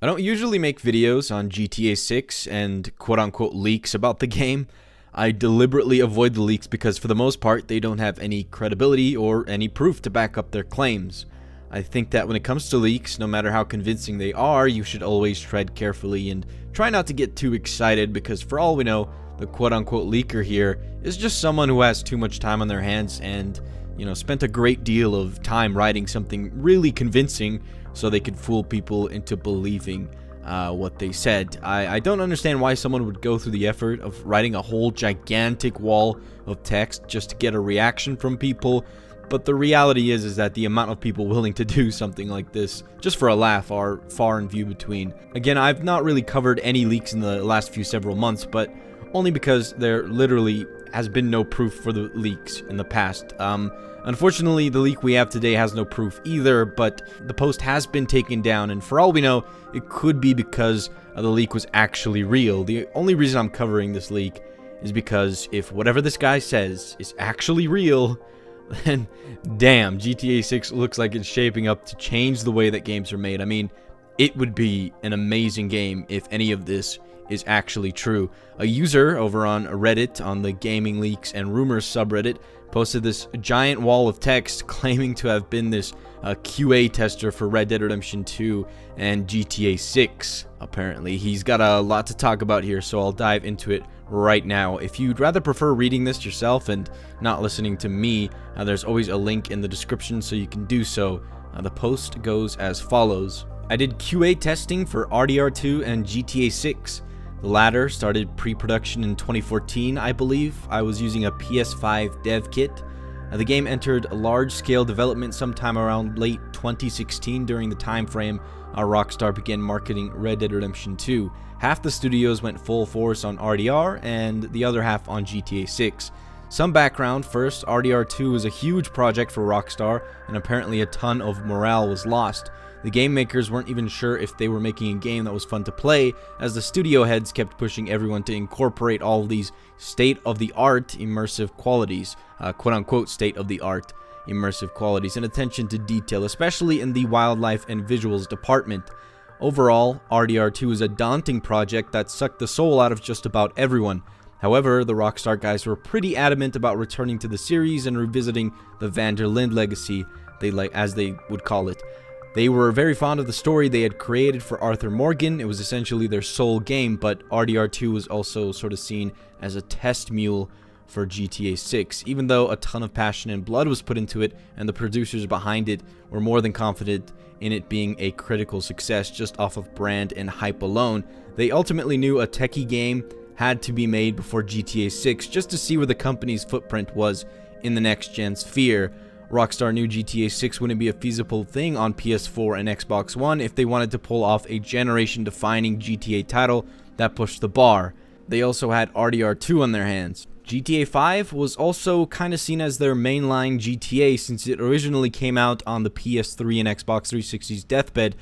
I don't usually make videos on GTA 6 and quote-unquote leaks about the game. I deliberately avoid the leaks because for the most part they don't have any credibility or any proof to back up their claims. I think that when it comes to leaks, no matter how convincing they are, you should always tread carefully and try not to get too excited because for all we know, the quote-unquote leaker here is just someone who has too much time on their hands and, spent a great deal of time writing something really convincing so they could fool people into believing what they said. I don't understand why someone would go through the effort of writing a whole gigantic wall of text just to get a reaction from people, but the reality is that the amount of people willing to do something like this just for a laugh are far and few between. Again, I've not really covered any leaks in the last several months, but only because there literally has been no proof for the leaks in the past. Unfortunately, the leak we have today has no proof either, but the post has been taken down, and for all we know, it could be because the leak was actually real. The only reason I'm covering this leak is because if whatever this guy says is actually real, then damn, GTA 6 looks like it's shaping up to change the way that games are made. I mean, it would be an amazing game if any of this is actually true. A user over on Reddit, on the Gaming Leaks and Rumors subreddit, posted this giant wall of text claiming to have been this QA tester for Red Dead Redemption 2 and GTA 6. Apparently, he's got a lot to talk about here, so I'll dive into it right now. If you'd rather prefer reading this yourself and not listening to me, there's always a link in the description so you can do so. The post goes as follows. I did QA testing for RDR2 and GTA 6. The latter started pre-production in 2014, I believe. I was using a PS5 dev kit. The game entered large-scale development sometime around late 2016 during the time frame Rockstar began marketing Red Dead Redemption 2. Half the studios went full force on RDR and the other half on GTA 6. Some background first, RDR2 was a huge project for Rockstar and apparently a ton of morale was lost. The game makers weren't even sure if they were making a game that was fun to play, as the studio heads kept pushing everyone to incorporate all of these state-of-the-art immersive qualities, quote-unquote state-of-the-art immersive qualities, and attention to detail, especially in the wildlife and visuals department. Overall, RDR2 is a daunting project that sucked the soul out of just about everyone. However, the Rockstar guys were pretty adamant about returning to the series and revisiting the Van der Linde legacy, as they would call it. They were very fond of the story they had created for Arthur Morgan. It was essentially their sole game, but RDR2 was also sort of seen as a test mule for GTA 6. Even though a ton of passion and blood was put into it, and the producers behind it were more than confident in it being a critical success just off of brand and hype alone, they ultimately knew a techie game had to be made before GTA 6 just to see where the company's footprint was in the next-gen sphere. Rockstar knew GTA 6 wouldn't be a feasible thing on PS4 and Xbox One if they wanted to pull off a generation-defining GTA title that pushed the bar. They also had RDR2 on their hands. GTA 5 was also kind of seen as their mainline GTA since it originally came out on the PS3 and Xbox 360's deathbed,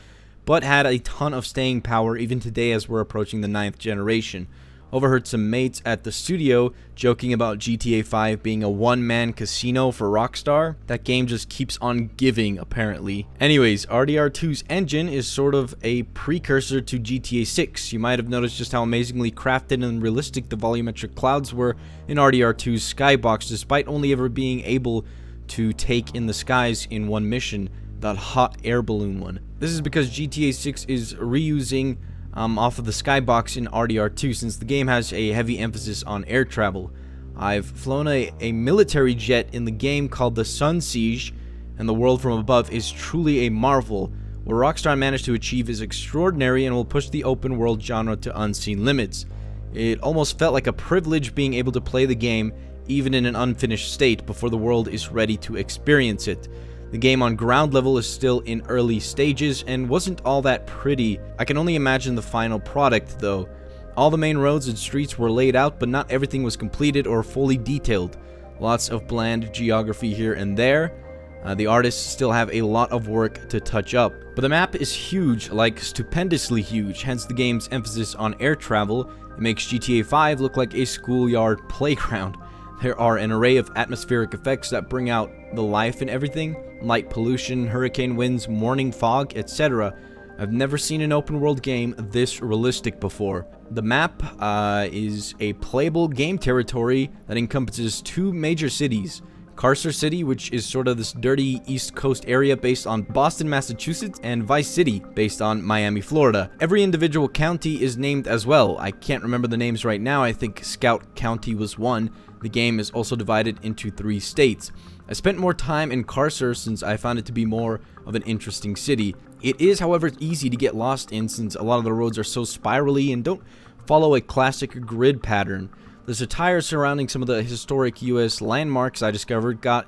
but had a ton of staying power even today as we're approaching the 9th generation. Overheard some mates at the studio joking about GTA 5 being a one-man casino for Rockstar. That game just keeps on giving, apparently. Anyways, RDR2's engine is sort of a precursor to GTA 6. You might have noticed just how amazingly crafted and realistic the volumetric clouds were in RDR2's skybox, despite only ever being able to take in the skies in one mission, that hot air balloon one. This is because GTA 6 is reusing off of the skybox in RDR2 since the game has a heavy emphasis on air travel. I've flown a military jet in the game called the Sun Siege, and the world from above is truly a marvel. What Rockstar managed to achieve is extraordinary and will push the open world genre to unseen limits. It almost felt like a privilege being able to play the game even in an unfinished state before the world is ready to experience it. The game on ground level is still in early stages and wasn't all that pretty. I can only imagine the final product though. All the main roads and streets were laid out, but not everything was completed or fully detailed. Lots of bland geography here and there. The artists still have a lot of work to touch up. But the map is huge, like stupendously huge, hence the game's emphasis on air travel. It makes GTA 5 look like a schoolyard playground. There are an array of atmospheric effects that bring out the life in everything, light pollution, hurricane winds, morning fog, etc. I've never seen an open world game this realistic before. The map is a playable game territory that encompasses 2 major cities. Carcer City, which is sort of this dirty East Coast area based on Boston, Massachusetts, and Vice City, based on Miami, Florida. Every individual county is named as well. I can't remember the names right now. I think Scout County was one. The game is also divided into 3 states. I spent more time in Carcer since I found it to be more of an interesting city. It is, however, easy to get lost in since a lot of the roads are so spirally and don't follow a classic grid pattern. The satire surrounding some of the historic US landmarks I discovered got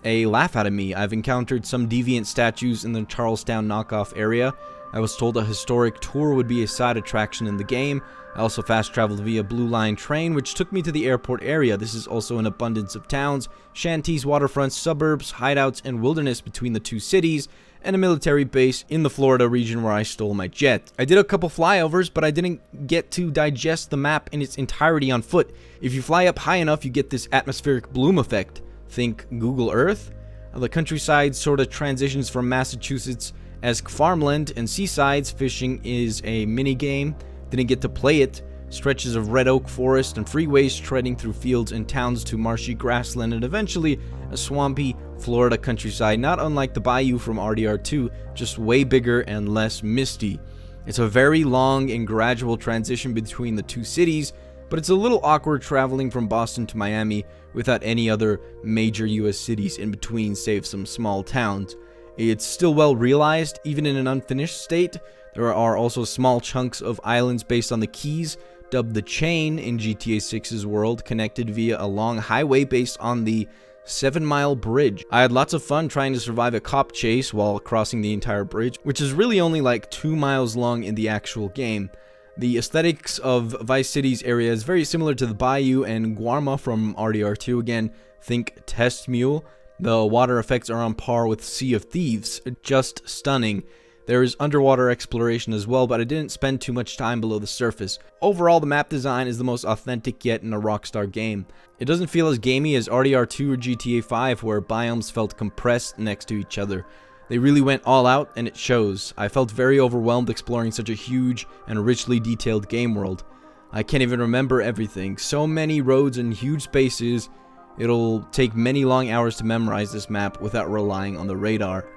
a laugh out of me. I've encountered some deviant statues in the Charlestown knockoff area. I was told a historic tour would be a side attraction in the game. I also fast traveled via Blue Line train, which took me to the airport area. This is also an abundance of towns, shanties, waterfronts, suburbs, hideouts, and wilderness between the 2 cities, and a military base in the Florida region where I stole my jet. I did a couple flyovers, but I didn't get to digest the map in its entirety on foot. If you fly up high enough, you get this atmospheric bloom effect. Think Google Earth. The countryside sort of transitions from Massachusetts-esque farmland and seasides. Fishing is a mini game. Didn't get to play it. Stretches of red oak forest and freeways treading through fields and towns to marshy grassland and eventually a swampy Florida countryside, not unlike the bayou from RDR2, just way bigger and less misty. It's a very long and gradual transition between the 2 cities, but it's a little awkward traveling from Boston to Miami without any other major US cities in between, save some small towns. It's still well realized, even in an unfinished state. There are also small chunks of islands based on the Keys, dubbed the Chain in GTA 6's world, connected via a long highway based on the 7-mile bridge. I had lots of fun trying to survive a cop chase while crossing the entire bridge, which is really only like 2 miles long in the actual game. The aesthetics of Vice City's area is very similar to the Bayou and Guarma from RDR2. Again, think Test Mule. The water effects are on par with Sea of Thieves. Just stunning. There is underwater exploration as well, but I didn't spend too much time below the surface. Overall, the map design is the most authentic yet in a Rockstar game. It doesn't feel as gamey as RDR2 or GTA 5, where biomes felt compressed next to each other. They really went all out, and it shows. I felt very overwhelmed exploring such a huge and richly detailed game world. I can't even remember everything. So many roads and huge spaces, it'll take many long hours to memorize this map without relying on the radar.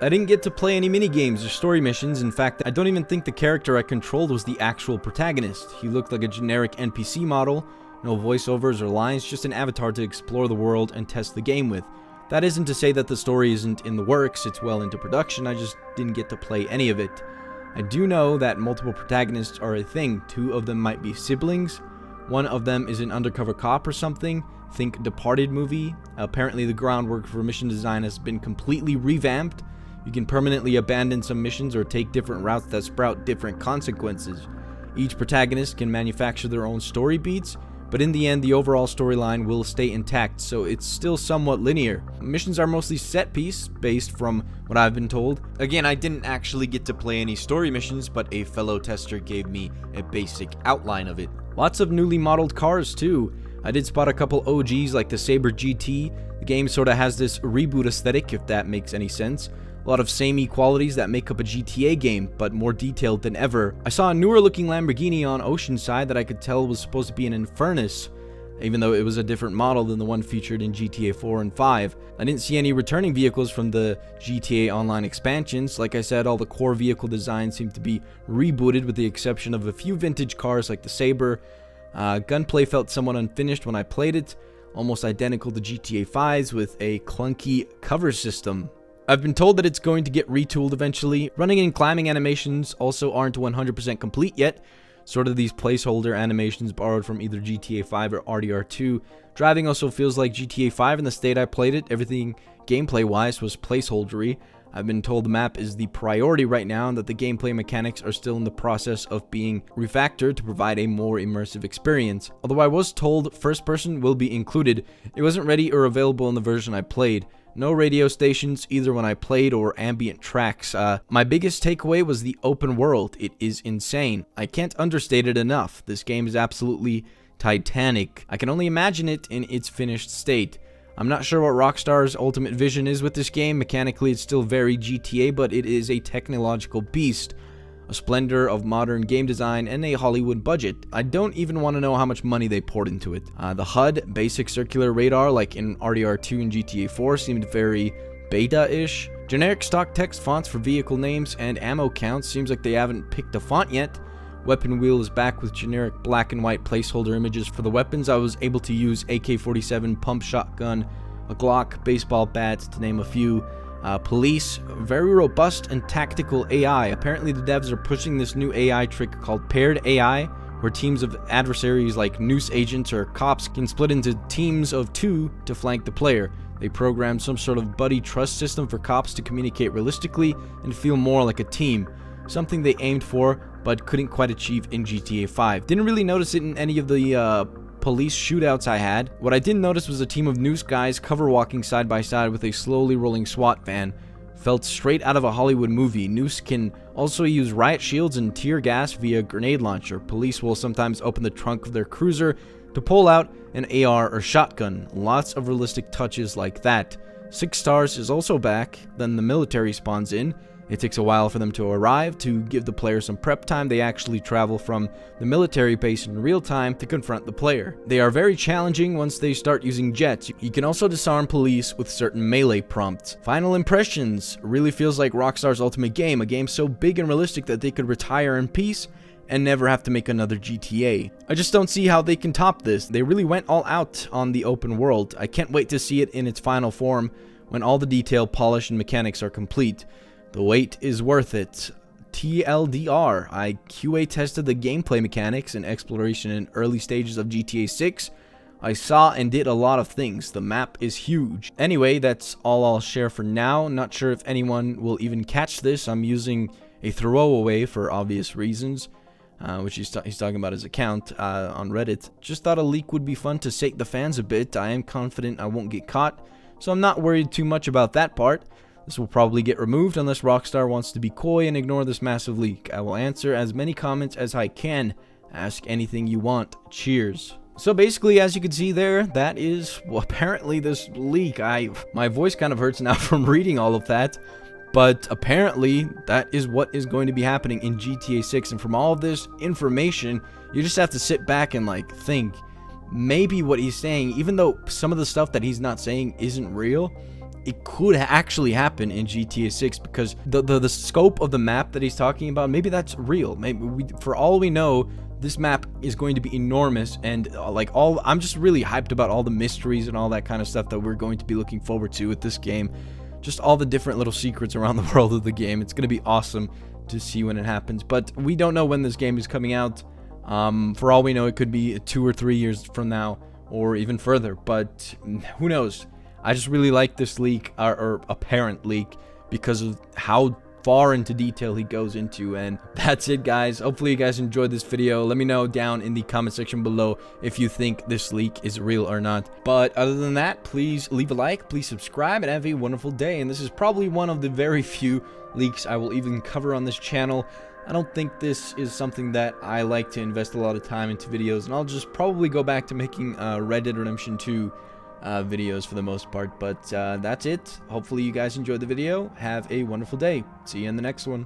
I didn't get to play any mini-games or story missions. In fact, I don't even think the character I controlled was the actual protagonist. He looked like a generic NPC model, no voiceovers or lines, just an avatar to explore the world and test the game with. That isn't to say that the story isn't in the works, it's well into production, I just didn't get to play any of it. I do know that multiple protagonists are a thing. 2 of them might be siblings. One of them is an undercover cop or something. Think Departed movie. Apparently the groundwork for mission design has been completely revamped. You can permanently abandon some missions or take different routes that sprout different consequences. Each protagonist can manufacture their own story beats, but in the end the overall storyline will stay intact, so it's still somewhat linear. Missions are mostly set piece based from what I've been told. Again, I didn't actually get to play any story missions, but a fellow tester gave me a basic outline of it. Lots of newly modeled cars too. I did spot a couple OGs like the Sabre GT. The game sorta has this reboot aesthetic, if that makes any sense. A lot of samey qualities that make up a GTA game, but more detailed than ever. I saw a newer looking Lamborghini on Oceanside that I could tell was supposed to be an Infernus, even though it was a different model than the one featured in GTA 4 and 5. I didn't see any returning vehicles from the GTA Online expansions. Like I said, all the core vehicle designs seem to be rebooted with the exception of a few vintage cars like the Sabre. Gunplay felt somewhat unfinished when I played it, almost identical to GTA 5's with a clunky cover system. I've been told that it's going to get retooled eventually. Running and climbing animations also aren't 100% complete yet. Sort of these placeholder animations borrowed from either GTA 5 or RDR2. Driving also feels like GTA 5 in the state I played it. Everything gameplay-wise was placeholdery. I've been told the map is the priority right now and that the gameplay mechanics are still in the process of being refactored to provide a more immersive experience. Although I was told first person will be included, it wasn't ready or available in the version I played. No radio stations either when I played or ambient tracks. My biggest takeaway was the open world. It is insane. I can't understate it enough. This game is absolutely titanic. I can only imagine it in its finished state. I'm not sure what Rockstar's ultimate vision is with this game. Mechanically, it's still very GTA, but it is a technological beast. a splendor of modern game design, and a Hollywood budget. I don't even want to know how much money they poured into it. The HUD, basic circular radar like in RDR2 and GTA 4, seemed very beta-ish. Generic stock text fonts for vehicle names and ammo counts. Seems like they haven't picked a font yet. Weapon wheel is back with generic black and white placeholder images for the weapons. I was able to use AK-47, pump shotgun, a Glock, baseball bats, to name a few. Police, very robust and tactical AI. Apparently the devs are pushing this new AI trick called paired AI, where teams of adversaries like noose agents or cops can split into teams of 2 to flank the player. They programmed some sort of buddy trust system for cops to communicate realistically and feel more like a team, something they aimed for but couldn't quite achieve in GTA 5. Didn't really notice it in any of the police shootouts I had. What I did notice was a team of noose guys cover walking side by side with a slowly rolling SWAT van. Felt straight out of a Hollywood movie. Noose can also use riot shields and tear gas via grenade launcher. Police will sometimes open the trunk of their cruiser to pull out an AR or shotgun. Lots of realistic touches like that. 6 Stars is also back. Then the military spawns in. It takes a while for them to arrive. To give the player some prep time, they actually travel from the military base in real time to confront the player. They are very challenging once they start using jets. You can also disarm police with certain melee prompts. Final impressions. Really feels like Rockstar's ultimate game, a game so big and realistic that they could retire in peace and never have to make another GTA. I just don't see how they can top this. They really went all out on the open world. I can't wait to see it in its final form when all the detail, polish, and mechanics are complete. The wait is worth it. TLDR, I QA tested the gameplay mechanics and exploration in early stages of GTA 6. I saw and did a lot of things. The map is huge. Anyway, that's all I'll share for now. Not sure if anyone will even catch this. I'm using a throwaway for obvious reasons, which he's talking about his account on Reddit. Just thought a leak would be fun to sate the fans a bit. I am confident I won't get caught, so I'm not worried too much about that part. This will probably get removed unless Rockstar wants to be coy and ignore this massive leak. I will answer as many comments as I can. Ask anything you want. Cheers. So basically, as you can see there, that is apparently this leak. My voice kind of hurts now from reading all of that. But apparently, that is what is going to be happening in GTA 6. And from all of this information, you just have to sit back and think. Maybe what he's saying, even though some of the stuff that he's not saying isn't real, it could actually happen in GTA 6 because the scope of the map that he's talking about, maybe that's real. Maybe for all we know, this map is going to be enormous, and I'm just really hyped about all the mysteries and all that kind of stuff that we're going to be looking forward to with this game. Just all the different little secrets around the world of the game. It's going to be awesome to see when it happens, but we don't know when this game is coming out. For all we know, it could be 2 or 3 years from now or even further, but who knows. I just really like this leak, or apparent leak, because of how far into detail he goes into. And that's it, guys. Hopefully you guys enjoyed this video. Let me know down in the comment section below if you think this leak is real or not. But other than that, please leave a like, please subscribe, and have a wonderful day. And this is probably one of the very few leaks I will even cover on this channel. I don't think this is something that I like to invest a lot of time into videos, and I'll just probably go back to making Red Dead Redemption 2 videos for the most part. But that's it. Hopefully you guys enjoyed the video. Have a wonderful day. See you in the next one.